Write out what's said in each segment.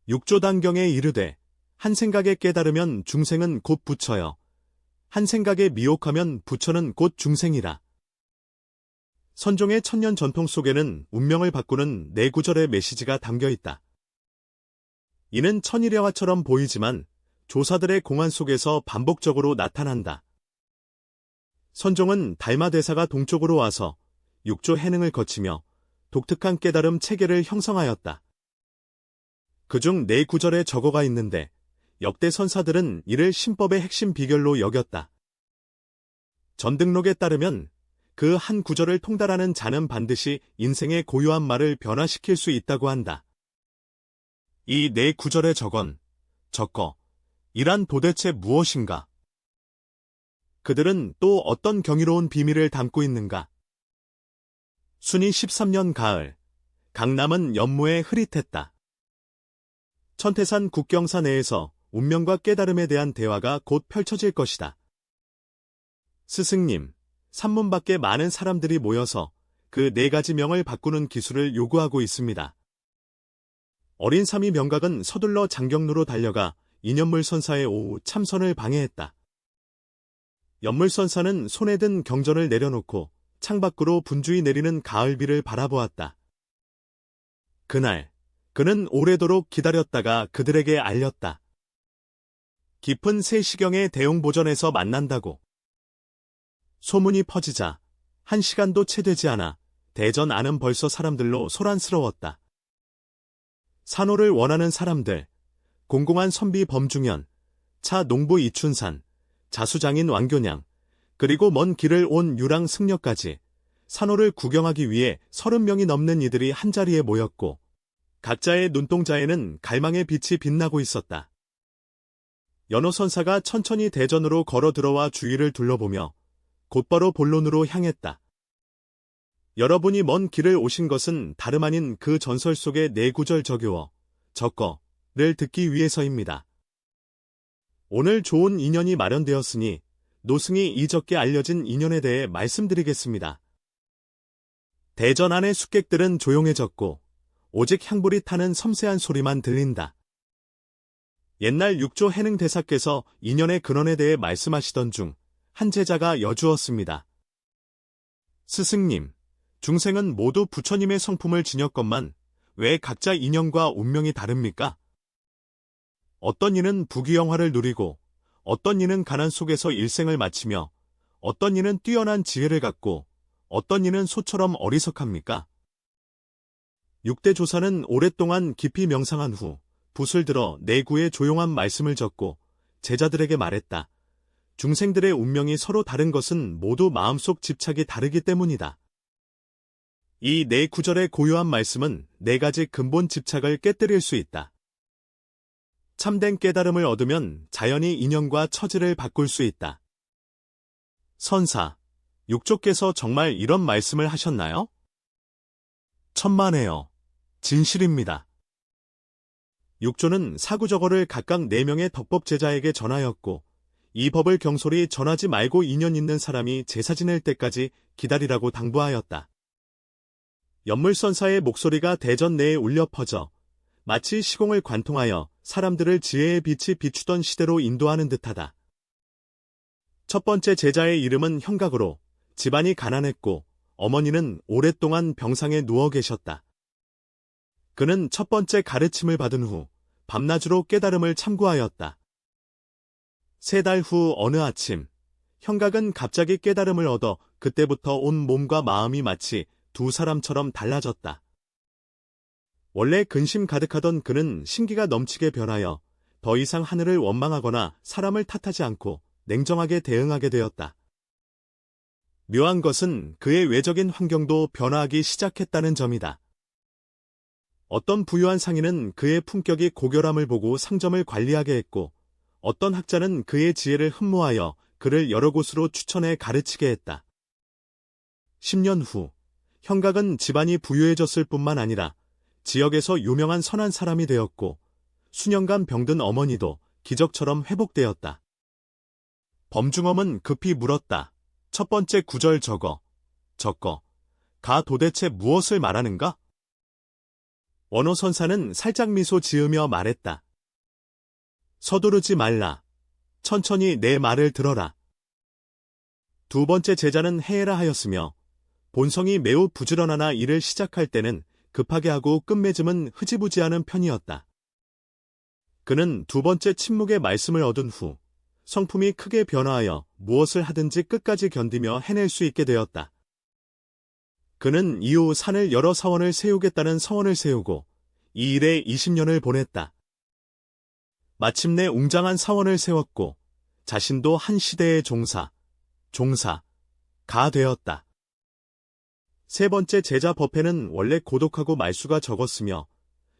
육조단경에 이르되 한 생각에 깨달으면 중생은 곧 부처여 한 생각에 미혹하면 부처는 곧 중생이라. 선종의 천년 전통 속에는 운명을 바꾸는 네 구절의 메시지가 담겨 있다. 이는 천일야화처럼 보이지만 조사들의 공안 속에서 반복적으로 나타난다. 선종은 달마대사가 동쪽으로 와서 육조 해능을 거치며 독특한 깨달음 체계를 형성하였다. 그중 네 구절에 적어가 있는데 역대 선사들은 이를 신법의 핵심 비결로 여겼다. 전등록에 따르면 그 한 구절을 통달하는 자는 반드시 인생의 고유한 말을 변화시킬 수 있다고 한다. 이 네 구절의 적어, 이란 도대체 무엇인가? 그들은 또 어떤 경이로운 비밀을 담고 있는가? 순위 13년 가을, 강남은 연무에 흐릿했다. 천태산 국경사 내에서 운명과 깨달음에 대한 대화가 곧 펼쳐질 것이다. 스승님, 산문 밖에 많은 사람들이 모여서 그 네 가지 명을 바꾸는 기술을 요구하고 있습니다. 어린 삼이 명각은 서둘러 장경루로 달려가 인연물 선사의 오후 참선을 방해했다. 연물 선사는 손에 든 경전을 내려놓고 창밖으로 분주히 내리는 가을비를 바라보았다. 그날 그는 오래도록 기다렸다가 그들에게 알렸다. 깊은 세시경의 대웅보전에서 만난다고. 소문이 퍼지자 1시간도 채 되지 않아 대전 안은 벌써 사람들로 소란스러웠다. 산호를 원하는 사람들, 공공한 선비 범중현, 차 농부 이춘산, 자수장인 왕교냥, 그리고 먼 길을 온 유랑 승려까지 산호를 구경하기 위해 30명이 넘는 이들이 한자리에 모였고 각자의 눈동자에는 갈망의 빛이 빛나고 있었다. 연호선사가 천천히 대전으로 걸어 들어와 주위를 둘러보며 곧바로 본론으로 향했다. 여러분이 먼 길을 오신 것은 다름 아닌 그 전설 속의 네 구절 적어를 듣기 위해서입니다. 오늘 좋은 인연이 마련되었으니 노승이 이적게 알려진 인연에 대해 말씀드리겠습니다. 대전 안의 숙객들은 조용해졌고 오직 향불이 타는 섬세한 소리만 들린다. 옛날 육조 해능 대사께서 인연의 근원에 대해 말씀하시던 중 한 제자가 여주었습니다. 스승님, 중생은 모두 부처님의 성품을 지녔건만 왜 각자 인연과 운명이 다릅니까? 어떤 이는 부귀영화를 누리고 어떤 이는 가난 속에서 일생을 마치며 어떤 이는 뛰어난 지혜를 갖고 어떤 이는 소처럼 어리석합니까? 6대 조사는 오랫동안 깊이 명상한 후 붓을 들어 내구의 조용한 말씀을 적고 제자들에게 말했다. 중생들의 운명이 서로 다른 것은 모두 마음속 집착이 다르기 때문이다. 이 네 구절의 고요한 말씀은 네 가지 근본 집착을 깨뜨릴 수 있다. 참된 깨달음을 얻으면 자연히 인연과 처지를 바꿀 수 있다. 선사, 육조께서 정말 이런 말씀을 하셨나요? 천만에요. 진실입니다. 육조는 사구저거를 각각 4명의 덕법 제자에게 전하였고 이 법을 경솔히 전하지 말고 인연 있는 사람이 제사 지낼 때까지 기다리라고 당부하였다. 연물선사의 목소리가 대전 내에 울려 퍼져 마치 시공을 관통하여 사람들을 지혜의 빛이 비추던 시대로 인도하는 듯하다. 첫 번째 제자의 이름은 형각으로 집안이 가난했고 어머니는 오랫동안 병상에 누워 계셨다. 그는 첫 번째 가르침을 받은 후 밤낮으로 깨달음을 참고하였다. 3달 후 어느 아침, 형각은 갑자기 깨달음을 얻어 그때부터 온 몸과 마음이 마치 두 사람처럼 달라졌다. 원래 근심 가득하던 그는 신기가 넘치게 변하여 더 이상 하늘을 원망하거나 사람을 탓하지 않고 냉정하게 대응하게 되었다. 묘한 것은 그의 외적인 환경도 변화하기 시작했다는 점이다. 어떤 부유한 상인은 그의 품격이 고결함을 보고 상점을 관리하게 했고 어떤 학자는 그의 지혜를 흠모하여 그를 여러 곳으로 추천해 가르치게 했다. 10년 후, 형각은 집안이 부유해졌을 뿐만 아니라 지역에서 유명한 선한 사람이 되었고 수년간 병든 어머니도 기적처럼 회복되었다. 범중엄은 급히 물었다. 첫 번째 구절 가 도대체 무엇을 말하는가? 원호선사는 살짝 미소 지으며 말했다. 서두르지 말라. 천천히 내 말을 들어라. 두 번째 제자는 해해라 하였으며 본성이 매우 부지런하나 일을 시작할 때는 급하게 하고 끝맺음은 흐지부지하는 편이었다. 그는 두 번째 침묵의 말씀을 얻은 후 성품이 크게 변화하여 무엇을 하든지 끝까지 견디며 해낼 수 있게 되었다. 그는 이후 산을 여러 사원을 세우겠다는 서원을 세우고 이 일에 20년을 보냈다. 마침내 웅장한 사원을 세웠고 자신도 한 시대의 종사가 되었다. 세 번째 제자 버페는 원래 고독하고 말수가 적었으며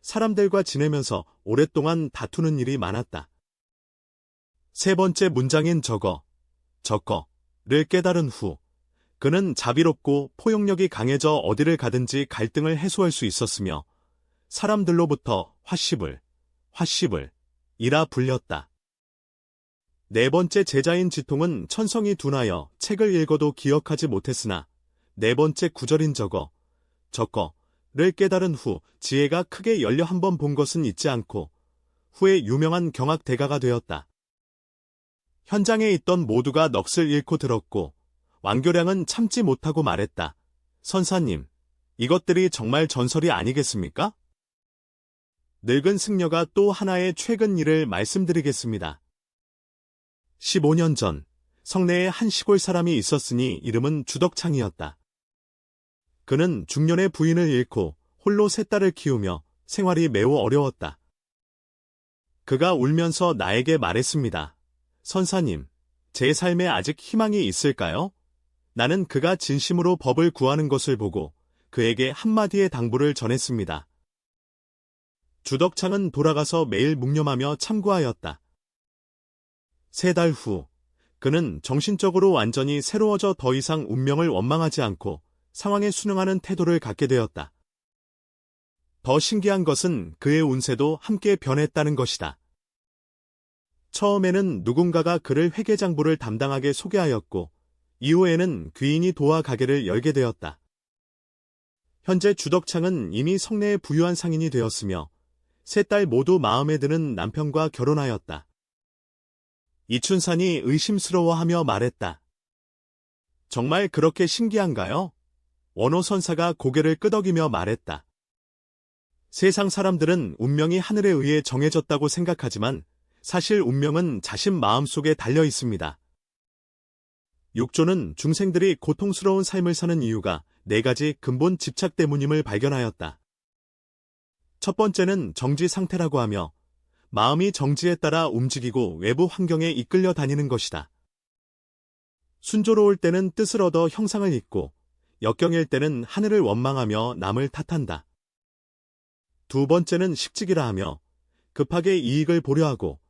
사람들과 지내면서 오랫동안 다투는 일이 많았다. 세 번째 문장인 저거를 깨달은 후 그는 자비롭고 포용력이 강해져 어디를 가든지 갈등을 해소할 수 있었으며 사람들로부터 화씨불이라 불렸다. 네 번째 제자인 지통은 천성이 둔하여 책을 읽어도 기억하지 못했으나 네 번째 구절인 저거를 깨달은 후 지혜가 크게 열려 한 번 본 것은 잊지 않고 후에 유명한 경학대가가 되었다. 현장에 있던 모두가 넋을 잃고 들었고 왕교량은 참지 못하고 말했다. 선사님, 이것들이 정말 전설이 아니겠습니까? 늙은 승려가 또 하나의 최근 일을 말씀드리겠습니다. 15년 전 성내에 한 시골 사람이 있었으니 이름은 주덕창이었다. 그는 중년의 부인을 잃고 홀로 세 딸을 키우며 생활이 매우 어려웠다. 그가 울면서 나에게 말했습니다. 선사님, 제 삶에 아직 희망이 있을까요? 나는 그가 진심으로 법을 구하는 것을 보고 그에게 한마디의 당부를 전했습니다. 주덕창은 돌아가서 매일 묵념하며 참고하였다. 3달 후, 그는 정신적으로 완전히 새로워져 더 이상 운명을 원망하지 않고 상황에 순응하는 태도를 갖게 되었다. 더 신기한 것은 그의 운세도 함께 변했다는 것이다. 처음에는 누군가가 그를 회계장부를 담당하게 소개하였고 이후에는 귀인이 도와 가게를 열게 되었다. 현재 주덕창은 이미 성내에 부유한 상인이 되었으며 세 딸 모두 마음에 드는 남편과 결혼하였다. 이춘산이 의심스러워하며 말했다. 정말 그렇게 신기한가요? 원호선사가 고개를 끄덕이며 말했다. 세상 사람들은 운명이 하늘에 의해 정해졌다고 생각하지만 사실 운명은 자신 마음속에 달려 있습니다. 육조는 중생들이 고통스러운 삶을 사는 이유가 4가지 근본 집착 때문임을 발견하였다. 첫 번째는 정지 상태라고 하며 마음이 정지에 따라 움직이고 외부 환경에 이끌려 다니는 것이다. 순조로울 때는 뜻을 얻어 형상을 잇고 역경일 때는 하늘을 원망하며 남을 탓한다. 두 번째는 식직이라 하며 급하게 이익을 보려 하고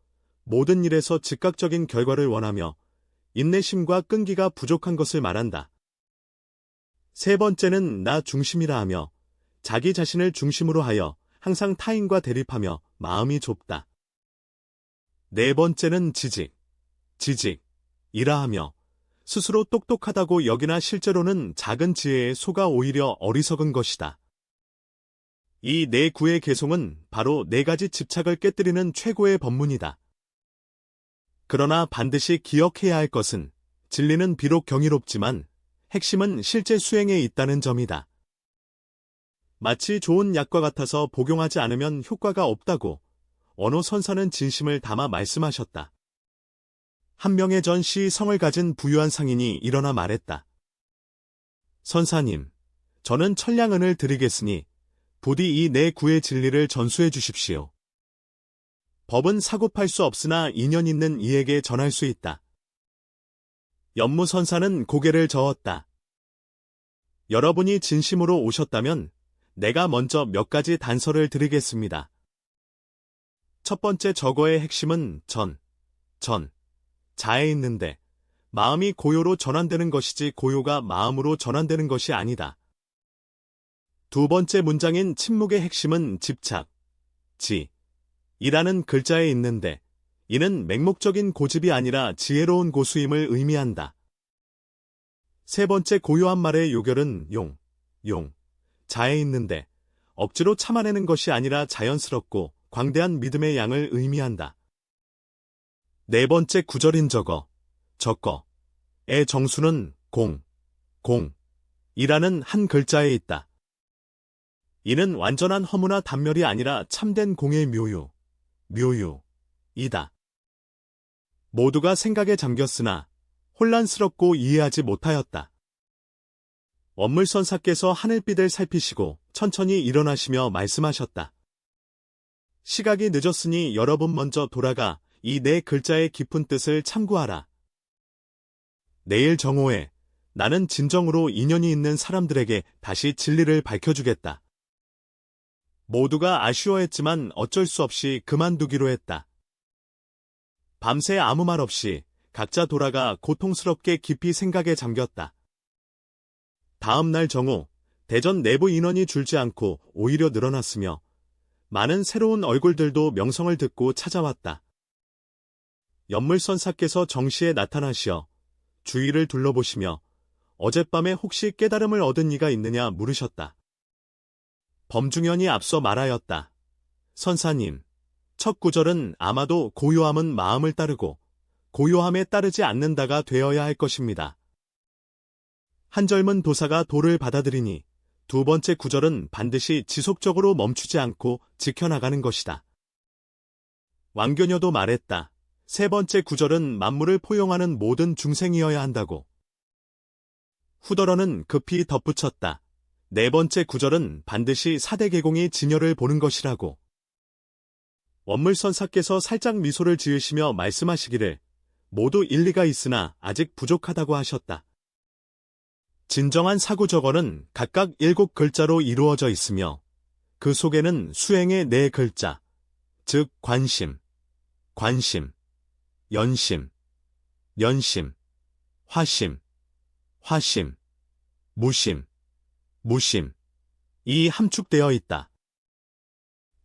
모든 일에서 즉각적인 결과를 원하며 인내심과 끈기가 부족한 것을 말한다. 세 번째는 나 중심이라 하며 자기 자신을 중심으로 하여 항상 타인과 대립하며 마음이 좁다. 네 번째는 지직이라 하며 스스로 똑똑하다고 여기나 실제로는 작은 지혜에 속아 오히려 어리석은 것이다. 이 네 구의 개송은 바로 4가지 집착을 깨뜨리는 최고의 법문이다. 그러나 반드시 기억해야 할 것은 진리는 비록 경이롭지만 핵심은 실제 수행에 있다는 점이다. 마치 좋은 약과 같아서 복용하지 않으면 효과가 없다고 원호선사는 진심을 담아 말씀하셨다. 한 명의 전시 성을 가진 부유한 상인이 일어나 말했다. 선사님, 저는 천량은을 드리겠으니 부디 이 4구의 진리를 전수해 주십시오. 법은 사고 팔 수 없으나 인연 있는 이에게 전할 수 있다. 연무선사는 고개를 저었다. 여러분이 진심으로 오셨다면 내가 먼저 몇 가지 단서를 드리겠습니다. 첫 번째 저거의 핵심은 자에 있는데 마음이 고요로 전환되는 것이지 고요가 마음으로 전환되는 것이 아니다. 두 번째 문장인 침묵의 핵심은 이라는 글자에 있는데 이는 맹목적인 고집이 아니라 지혜로운 고수임을 의미한다. 세 번째 고요한 말의 요결은 자에 있는데 억지로 참아내는 것이 아니라 자연스럽고 광대한 믿음의 양을 의미한다. 네 번째 구절인 의 정수는 이라는 한 글자에 있다. 이는 완전한 허무나 단멸이 아니라 참된 공의 묘유이다. 모두가 생각에 잠겼으나 혼란스럽고 이해하지 못하였다. 원물선사께서 하늘빛을 살피시고 천천히 일어나시며 말씀하셨다. 시각이 늦었으니 여러분 먼저 돌아가 이 네 글자의 깊은 뜻을 참고하라. 내일 정오에 나는 진정으로 인연이 있는 사람들에게 다시 진리를 밝혀주겠다. 모두가 아쉬워했지만 어쩔 수 없이 그만두기로 했다. 밤새 아무 말 없이 각자 돌아가 고통스럽게 깊이 생각에 잠겼다. 다음 날 정오, 대전 내부 인원이 줄지 않고 오히려 늘어났으며 많은 새로운 얼굴들도 명성을 듣고 찾아왔다. 연물선사께서 정시에 나타나시어 주위를 둘러보시며 어젯밤에 혹시 깨달음을 얻은 이가 있느냐 물으셨다. 범중현이 앞서 말하였다. 선사님, 첫 구절은 아마도 고요함은 마음을 따르고 고요함에 따르지 않는다가 되어야 할 것입니다. 한 젊은 도사가 도를 받아들이니 두 번째 구절은 반드시 지속적으로 멈추지 않고 지켜나가는 것이다. 왕교녀도 말했다. 세 번째 구절은 만물을 포용하는 모든 중생이어야 한다고. 후더러는 급히 덧붙였다. 네 번째 구절은 반드시 사대계공이 진열을 보는 것이라고. 원물선사께서 살짝 미소를 지으시며 말씀하시기를 모두 일리가 있으나 아직 부족하다고 하셨다. 진정한 사구적어는 각각 7글자로 이루어져 있으며 그 속에는 수행의 4글자, 즉 관심, 연심, 화심, 무심이 함축되어 있다.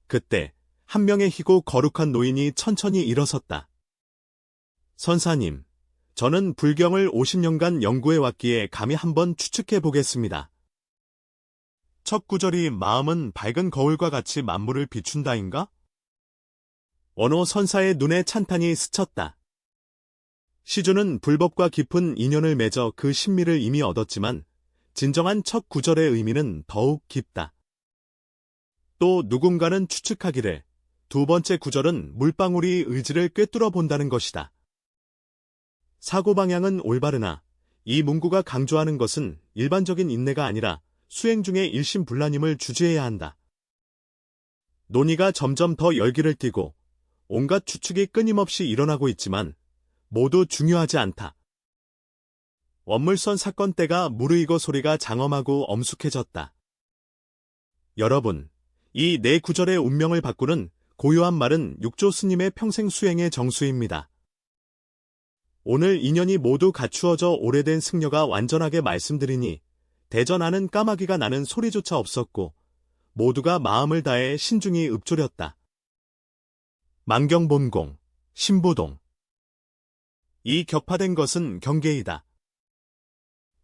그때 한 명의 희고 거룩한 노인이 천천히 일어섰다. 선사님, 저는 불경을 50년간 연구해 왔기에 감히 한번 추측해 보겠습니다. 첫 구절이 마음은 밝은 거울과 같이 만물을 비춘다인가? 원호 선사의 눈에 찬탄이 스쳤다. 시주는 불법과 깊은 인연을 맺어 그 신미를 이미 얻었지만 진정한 첫 구절의 의미는 더욱 깊다. 또 누군가는 추측하기를 두 번째 구절은 물방울이 의지를 꿰뚫어 본다는 것이다. 사고방향은 올바르나 이 문구가 강조하는 것은 일반적인 인내가 아니라 수행 중의 일심불란임을 주지해야 한다. 논의가 점점 더 열기를 띠고 온갖 추측이 끊임없이 일어나고 있지만 모두 중요하지 않다. 원물선 사건 때가 무르익어 소리가 장엄하고 엄숙해졌다. 여러분, 이 네 구절의 운명을 바꾸는 고요한 말은 육조 스님의 평생 수행의 정수입니다. 오늘 인연이 모두 갖추어져 오래된 승려가 완전하게 말씀드리니 대전 안은 까마귀가 나는 소리조차 없었고 모두가 마음을 다해 신중히 읊조렸다. 만경본공, 신부동. 이 격파된 것은 경계이다.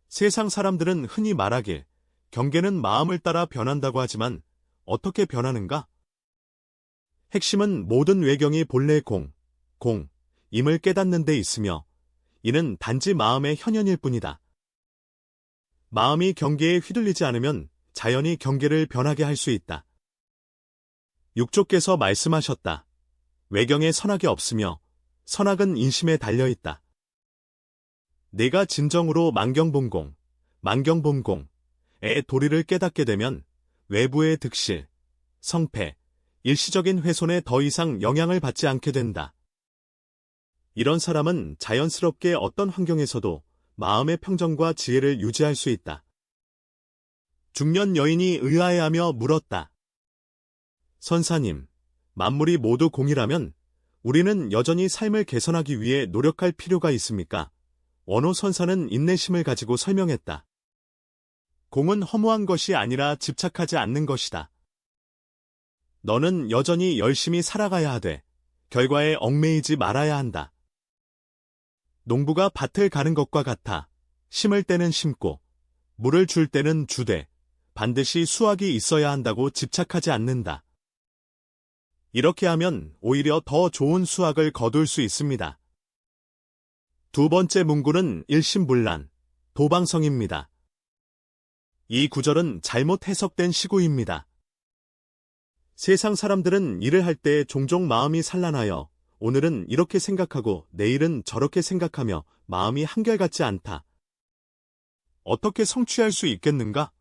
세상 사람들은 흔히 말하길 경계는 마음을 따라 변한다고 하지만 어떻게 변하는가? 핵심은 모든 외경이 본래 공임을 깨닫는 데 있으며 이는 단지 마음의 현현일 뿐이다. 마음이 경계에 휘둘리지 않으면 자연히 경계를 변하게 할 수 있다. 육조께서 말씀하셨다. 외경에 선악이 없으며 선악은 인심에 달려있다. 내가 진정으로 만경본공의 도리를 깨닫게 되면 외부의 득실, 성패, 일시적인 훼손에 더 이상 영향을 받지 않게 된다. 이런 사람은 자연스럽게 어떤 환경에서도 마음의 평정과 지혜를 유지할 수 있다. 중년 여인이 의아해하며 물었다. 선사님, 만물이 모두 공이라면 우리는 여전히 삶을 개선하기 위해 노력할 필요가 있습니까? 원호 선사는 인내심을 가지고 설명했다. 공은 허무한 것이 아니라 집착하지 않는 것이다. 너는 여전히 열심히 살아가야 하되 결과에 얽매이지 말아야 한다. 농부가 밭을 가는 것과 같아 심을 때는 심고 물을 줄 때는 주되 반드시 수학이 있어야 한다고 집착하지 않는다. 이렇게 하면 오히려 더 좋은 수학을 거둘 수 있습니다. 두 번째 문구는 일심불란, 도방성입니다. 이 구절은 잘못 해석된 시구입니다. 세상 사람들은 일을 할 때 종종 마음이 산란하여 오늘은 이렇게 생각하고 내일은 저렇게 생각하며 마음이 한결같지 않다. 어떻게 성취할 수 있겠는가?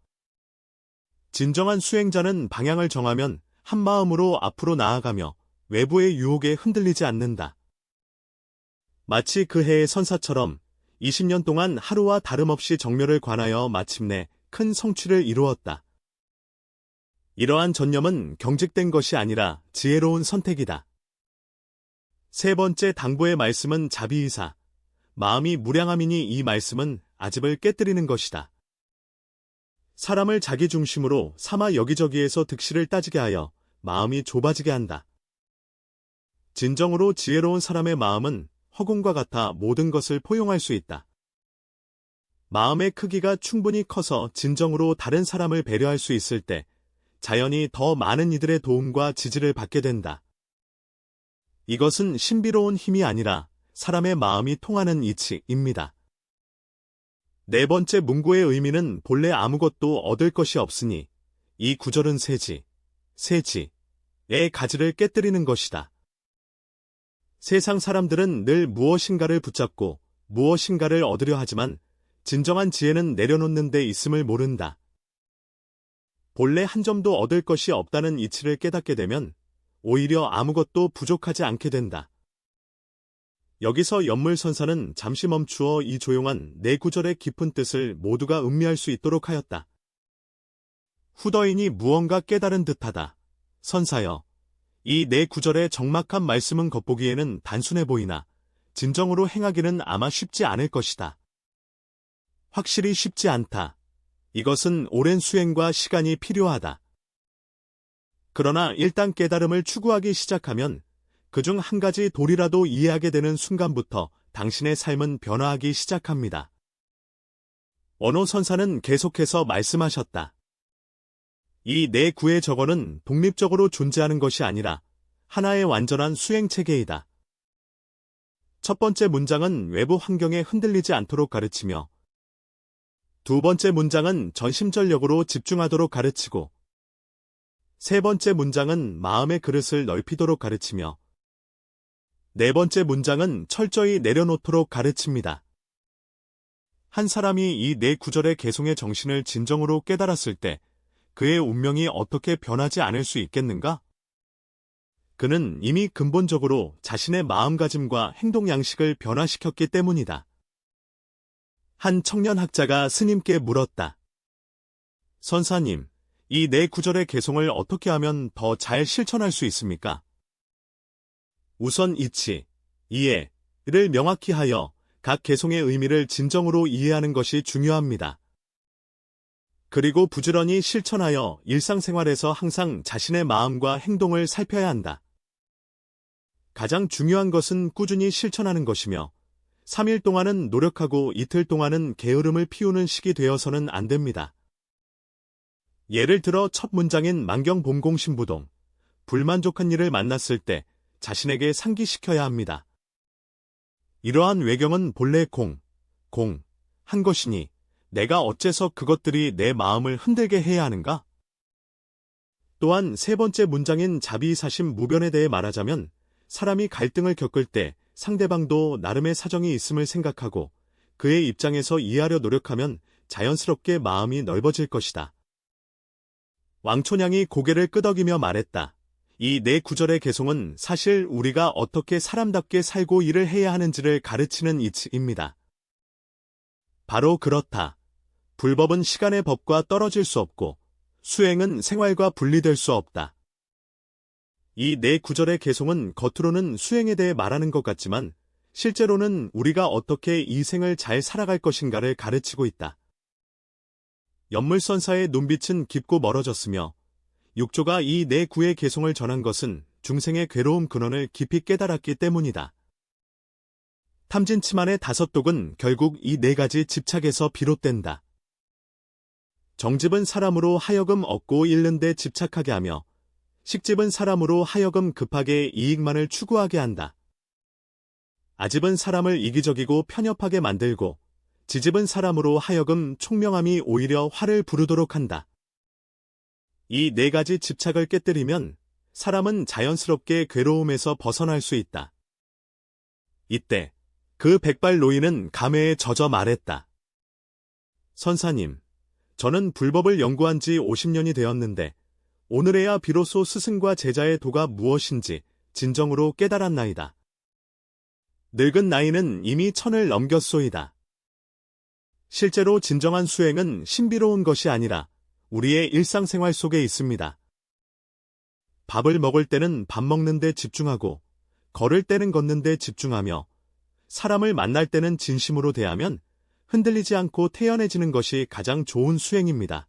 진정한 수행자는 방향을 정하면 한 마음으로 앞으로 나아가며 외부의 유혹에 흔들리지 않는다. 마치 그 해의 선사처럼 20년 동안 하루와 다름없이 정멸을 관하여 마침내 큰 성취를 이루었다. 이러한 전념은 경직된 것이 아니라 지혜로운 선택이다. 세 번째 당부의 말씀은 자비이사, 마음이 무량함이니 이 말씀은 아집을 깨뜨리는 것이다. 사람을 자기 중심으로 삼아 여기저기에서 득실을 따지게 하여 마음이 좁아지게 한다. 진정으로 지혜로운 사람의 마음은 허공과 같아 모든 것을 포용할 수 있다. 마음의 크기가 충분히 커서 진정으로 다른 사람을 배려할 수 있을 때 자연히 더 많은 이들의 도움과 지지를 받게 된다. 이것은 신비로운 힘이 아니라 사람의 마음이 통하는 이치입니다. 네 번째 문구의 의미는 본래 아무것도 얻을 것이 없으니 이 구절은 세지의 가지를 깨뜨리는 것이다. 세상 사람들은 늘 무엇인가를 붙잡고 무엇인가를 얻으려 하지만 진정한 지혜는 내려놓는 데 있음을 모른다. 본래 한 점도 얻을 것이 없다는 이치를 깨닫게 되면 오히려 아무것도 부족하지 않게 된다. 여기서 연물선사는 잠시 멈추어 이 조용한 네 구절의 깊은 뜻을 모두가 음미할 수 있도록 하였다. 후더인이 무언가 깨달은 듯하다. 선사여, 이 네 구절의 적막한 말씀은 겉보기에는 단순해 보이나 진정으로 행하기는 아마 쉽지 않을 것이다. 확실히 쉽지 않다. 이것은 오랜 수행과 시간이 필요하다. 그러나 일단 깨달음을 추구하기 시작하면 그중 한 가지 도리라도 이해하게 되는 순간부터 당신의 삶은 변화하기 시작합니다. 원호 선사는 계속해서 말씀하셨다. 이 네 구의 적어는 독립적으로 존재하는 것이 아니라 하나의 완전한 수행체계이다. 첫 번째 문장은 외부 환경에 흔들리지 않도록 가르치며 두 번째 문장은 전심전력으로 집중하도록 가르치고 세 번째 문장은 마음의 그릇을 넓히도록 가르치며 네 번째 문장은 철저히 내려놓도록 가르칩니다. 한 사람이 이 네 구절의 개송의 정신을 진정으로 깨달았을 때 그의 운명이 어떻게 변하지 않을 수 있겠는가? 그는 이미 근본적으로 자신의 마음가짐과 행동 양식을 변화시켰기 때문이다. 한 청년 학자가 스님께 물었다. 선사님, 이 네 구절의 개송을 어떻게 하면 더 잘 실천할 수 있습니까? 우선 이해를 명확히 하여 각 개송의 의미를 진정으로 이해하는 것이 중요합니다. 그리고 부지런히 실천하여 일상생활에서 항상 자신의 마음과 행동을 살펴야 한다. 가장 중요한 것은 꾸준히 실천하는 것이며 3일 동안은 노력하고 이틀 동안은 게으름을 피우는 식이 되어서는 안 됩니다. 예를 들어 첫 문장인 만경봄공신부동, 불만족한 일을 만났을 때 자신에게 상기시켜야 합니다. 이러한 외경은 본래 한 것이니 내가 어째서 그것들이 내 마음을 흔들게 해야 하는가? 또한 세 번째 문장인 자비사심 무변에 대해 말하자면 사람이 갈등을 겪을 때 상대방도 나름의 사정이 있음을 생각하고 그의 입장에서 이해하려 노력하면 자연스럽게 마음이 넓어질 것이다. 왕촌양이 고개를 끄덕이며 말했다. 이 네 구절의 개송은 사실 우리가 어떻게 사람답게 살고 일을 해야 하는지를 가르치는 이치입니다. 바로 그렇다. 불법은 시간의 법과 떨어질 수 없고 수행은 생활과 분리될 수 없다. 이 네 구절의 개송은 겉으로는 수행에 대해 말하는 것 같지만 실제로는 우리가 어떻게 이 생을 잘 살아갈 것인가를 가르치고 있다. 연물선사의 눈빛은 깊고 멀어졌으며 육조가 이 네 구의 개송을 전한 것은 중생의 괴로움 근원을 깊이 깨달았기 때문이다. 탐진치만의 5독은 결국 이 네 가지 집착에서 비롯된다. 정집은 사람으로 하여금 얻고 잃는 데 집착하게 하며 식집은 사람으로 하여금 급하게 이익만을 추구하게 한다. 아집은 사람을 이기적이고 편협하게 만들고 지집은 사람으로 하여금 총명함이 오히려 화를 부르도록 한다. 이 네 가지 집착을 깨뜨리면 사람은 자연스럽게 괴로움에서 벗어날 수 있다. 이때 그 백발 노인은 감회에 젖어 말했다. 선사님, 저는 불법을 연구한 지 50년이 되었는데 오늘에야 비로소 스승과 제자의 도가 무엇인지 진정으로 깨달았나이다. 늙은 나이는 이미 1000을 넘겼소이다. 실제로 진정한 수행은 신비로운 것이 아니라 우리의 일상생활 속에 있습니다. 밥을 먹을 때는 밥 먹는 데 집중하고 걸을 때는 걷는 데 집중하며 사람을 만날 때는 진심으로 대하면 흔들리지 않고 태연해지는 것이 가장 좋은 수행입니다.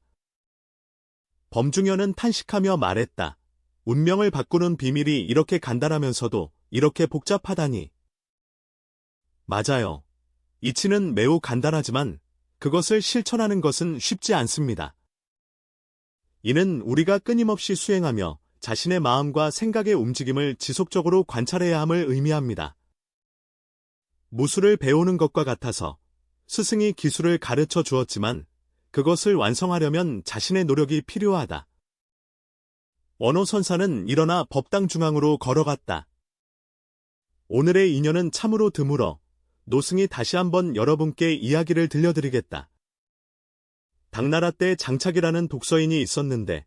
범중현은 탄식하며 말했다. 운명을 바꾸는 비밀이 이렇게 간단하면서도 이렇게 복잡하다니. 맞아요. 이치는 매우 간단하지만 그것을 실천하는 것은 쉽지 않습니다. 이는 우리가 끊임없이 수행하며 자신의 마음과 생각의 움직임을 지속적으로 관찰해야 함을 의미합니다. 무술을 배우는 것과 같아서 스승이 기술을 가르쳐 주었지만 그것을 완성하려면 자신의 노력이 필요하다. 원호 선사는 일어나 법당 중앙으로 걸어갔다. 오늘의 인연은 참으로 드물어 노승이 다시 한번 여러분께 이야기를 들려드리겠다. 당나라 때 장착이라는 독서인이 있었는데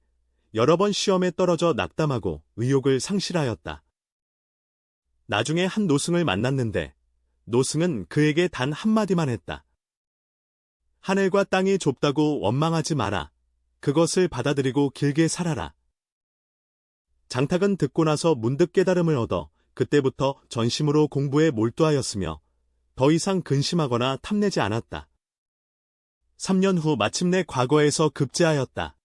여러 번 시험에 떨어져 낙담하고 의욕을 상실하였다. 나중에 한 노승을 만났는데 노승은 그에게 단 한마디만 했다. 하늘과 땅이 좁다고 원망하지 마라. 그것을 받아들이고 길게 살아라. 장탁은 듣고 나서 문득 깨달음을 얻어 그때부터 전심으로 공부에 몰두하였으며 더 이상 근심하거나 탐내지 않았다. 3년 후 마침내 과거에서 급제하였다.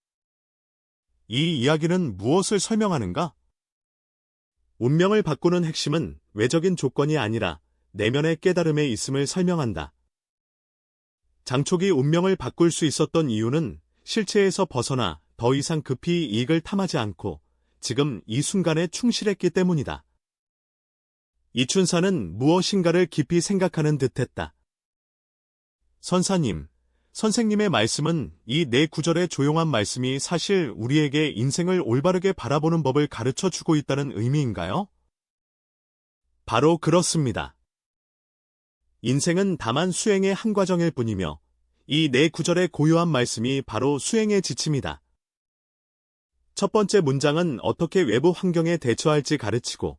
이 이야기는 무엇을 설명하는가? 운명을 바꾸는 핵심은 외적인 조건이 아니라 내면의 깨달음에 있음을 설명한다. 장촉이 운명을 바꿀 수 있었던 이유는 실체에서 벗어나 더 이상 급히 이익을 탐하지 않고 지금 이 순간에 충실했기 때문이다. 이춘사는 무엇인가를 깊이 생각하는 듯했다. 선사님, 선생님의 말씀은 이 네 구절의 조용한 말씀이 사실 우리에게 인생을 올바르게 바라보는 법을 가르쳐주고 있다는 의미인가요? 바로 그렇습니다. 인생은 다만 수행의 한 과정일 뿐이며 이 네 구절의 고요한 말씀이 바로 수행의 지침이다. 첫 번째 문장은 어떻게 외부 환경에 대처할지 가르치고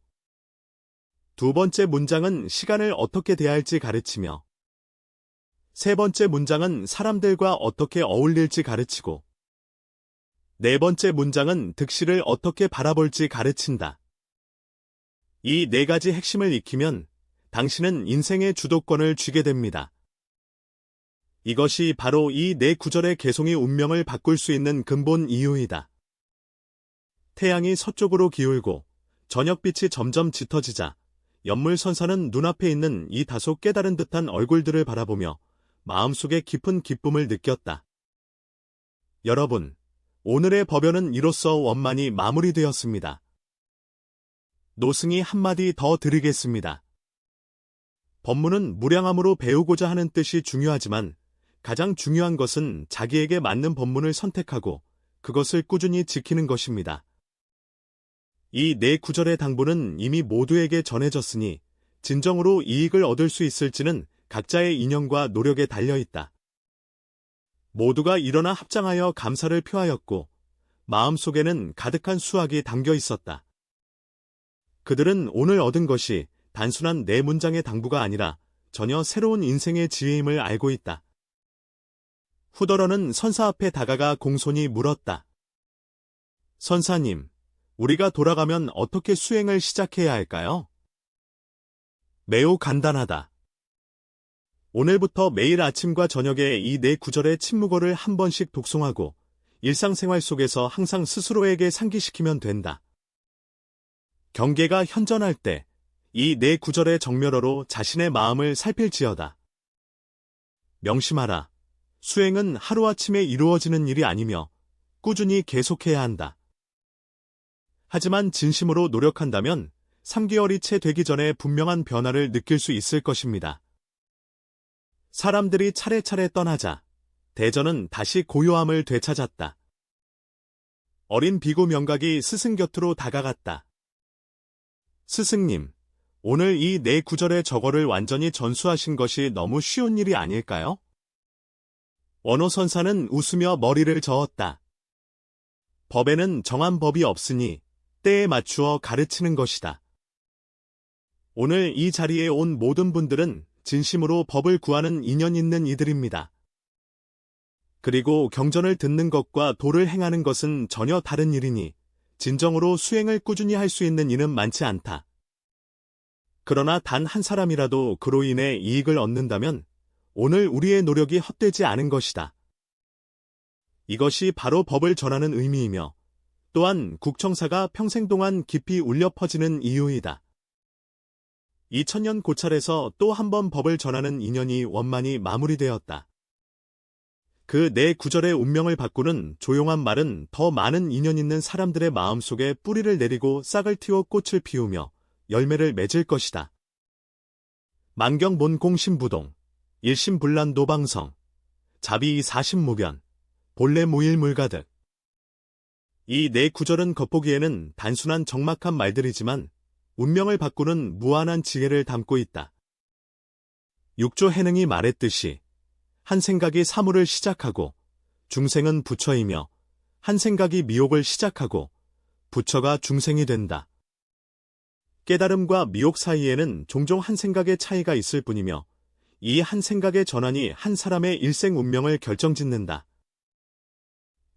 두 번째 문장은 시간을 어떻게 대할지 가르치며 세 번째 문장은 사람들과 어떻게 어울릴지 가르치고 네 번째 문장은 득실을 어떻게 바라볼지 가르친다. 이 네 가지 핵심을 익히면 당신은 인생의 주도권을 쥐게 됩니다. 이것이 바로 이 네 구절의 개송이 운명을 바꿀 수 있는 근본 이유이다. 태양이 서쪽으로 기울고 저녁빛이 점점 짙어지자 연물선사는 눈앞에 있는 이 다소 깨달은 듯한 얼굴들을 바라보며 마음속에 깊은 기쁨을 느꼈다. 여러분, 오늘의 법연은 이로써 원만히 마무리되었습니다. 노승이 한마디 더 드리겠습니다. 법문은 무량함으로 배우고자 하는 뜻이 중요하지만 가장 중요한 것은 자기에게 맞는 법문을 선택하고 그것을 꾸준히 지키는 것입니다. 이 네 구절의 당부는 이미 모두에게 전해졌으니 진정으로 이익을 얻을 수 있을지는 각자의 인연과 노력에 달려있다. 모두가 일어나 합장하여 감사를 표하였고 마음속에는 가득한 수확이 담겨 있었다. 그들은 오늘 얻은 것이 단순한 네 문장의 당부가 아니라 전혀 새로운 인생의 지혜임을 알고 있다. 후더러는 선사 앞에 다가가 공손히 물었다. 선사님, 우리가 돌아가면 어떻게 수행을 시작해야 할까요? 매우 간단하다. 오늘부터 매일 아침과 저녁에 이 네 구절의 침묵어를 한 번씩 독송하고 일상생활 속에서 항상 스스로에게 상기시키면 된다. 경계가 현전할 때 이 네 구절의 정멸어로 자신의 마음을 살필지어다. 명심하라. 수행은 하루아침에 이루어지는 일이 아니며 꾸준히 계속해야 한다. 하지만 진심으로 노력한다면 3개월이 채 되기 전에 분명한 변화를 느낄 수 있을 것입니다. 사람들이 차례차례 떠나자 대전은 다시 고요함을 되찾았다. 어린 비구 명각이 스승 곁으로 다가갔다. 스승님, 오늘 이 네 구절의 저거를 완전히 전수하신 것이 너무 쉬운 일이 아닐까요? 원호선사는 웃으며 머리를 저었다. 법에는 정한 법이 없으니 때에 맞추어 가르치는 것이다. 오늘 이 자리에 온 모든 분들은 진심으로 법을 구하는 인연 있는 이들입니다. 그리고 경전을 듣는 것과 도를 행하는 것은 전혀 다른 일이니 진정으로 수행을 꾸준히 할 수 있는 이는 많지 않다. 그러나 단 한 사람이라도 그로 인해 이익을 얻는다면 오늘 우리의 노력이 헛되지 않은 것이다. 이것이 바로 법을 전하는 의미이며 또한 국청사가 평생 동안 깊이 울려 퍼지는 이유이다. 2000년 고찰에서 또 한 번 법을 전하는 인연이 원만히 마무리되었다. 그 네 구절의 운명을 바꾸는 조용한 말은 더 많은 인연 있는 사람들의 마음속에 뿌리를 내리고 싹을 틔워 꽃을 피우며 열매를 맺을 것이다. 만경본공심부동, 일심불란도방성, 자비사십무변, 본래무일물가득. 이 네 구절은 겉보기에는 단순한 적막한 말들이지만 운명을 바꾸는 무한한 지혜를 담고 있다. 육조 해능이 말했듯이 한 생각이 사물을 시작하고 중생은 부처이며 한 생각이 미혹을 시작하고 부처가 중생이 된다. 깨달음과 미혹 사이에는 종종 한 생각의 차이가 있을 뿐이며 이 한 생각의 전환이 한 사람의 일생 운명을 결정짓는다.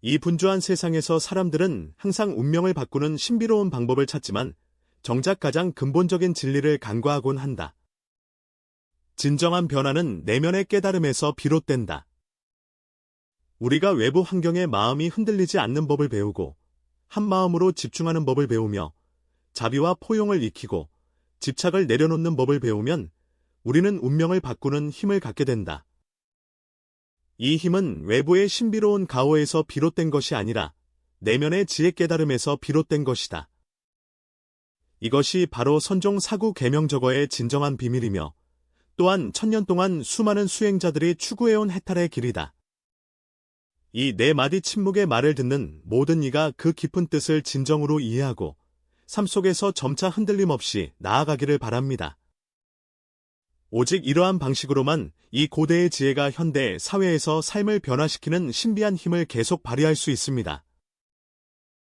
이 분주한 세상에서 사람들은 항상 운명을 바꾸는 신비로운 방법을 찾지만 정작 가장 근본적인 진리를 간과하곤 한다. 진정한 변화는 내면의 깨달음에서 비롯된다. 우리가 외부 환경에 마음이 흔들리지 않는 법을 배우고 한 마음으로 집중하는 법을 배우며 자비와 포용을 익히고 집착을 내려놓는 법을 배우면 우리는 운명을 바꾸는 힘을 갖게 된다. 이 힘은 외부의 신비로운 가호에서 비롯된 것이 아니라 내면의 지혜 깨달음에서 비롯된 것이다. 이것이 바로 선종 사구 계명저거의 진정한 비밀이며 또한 1000년 동안 수많은 수행자들이 추구해온 해탈의 길이다. 이 네 마디 침묵의 말을 듣는 모든 이가 그 깊은 뜻을 진정으로 이해하고 삶 속에서 점차 흔들림 없이 나아가기를 바랍니다. 오직 이러한 방식으로만 이 고대의 지혜가 현대 사회에서 삶을 변화시키는 신비한 힘을 계속 발휘할 수 있습니다.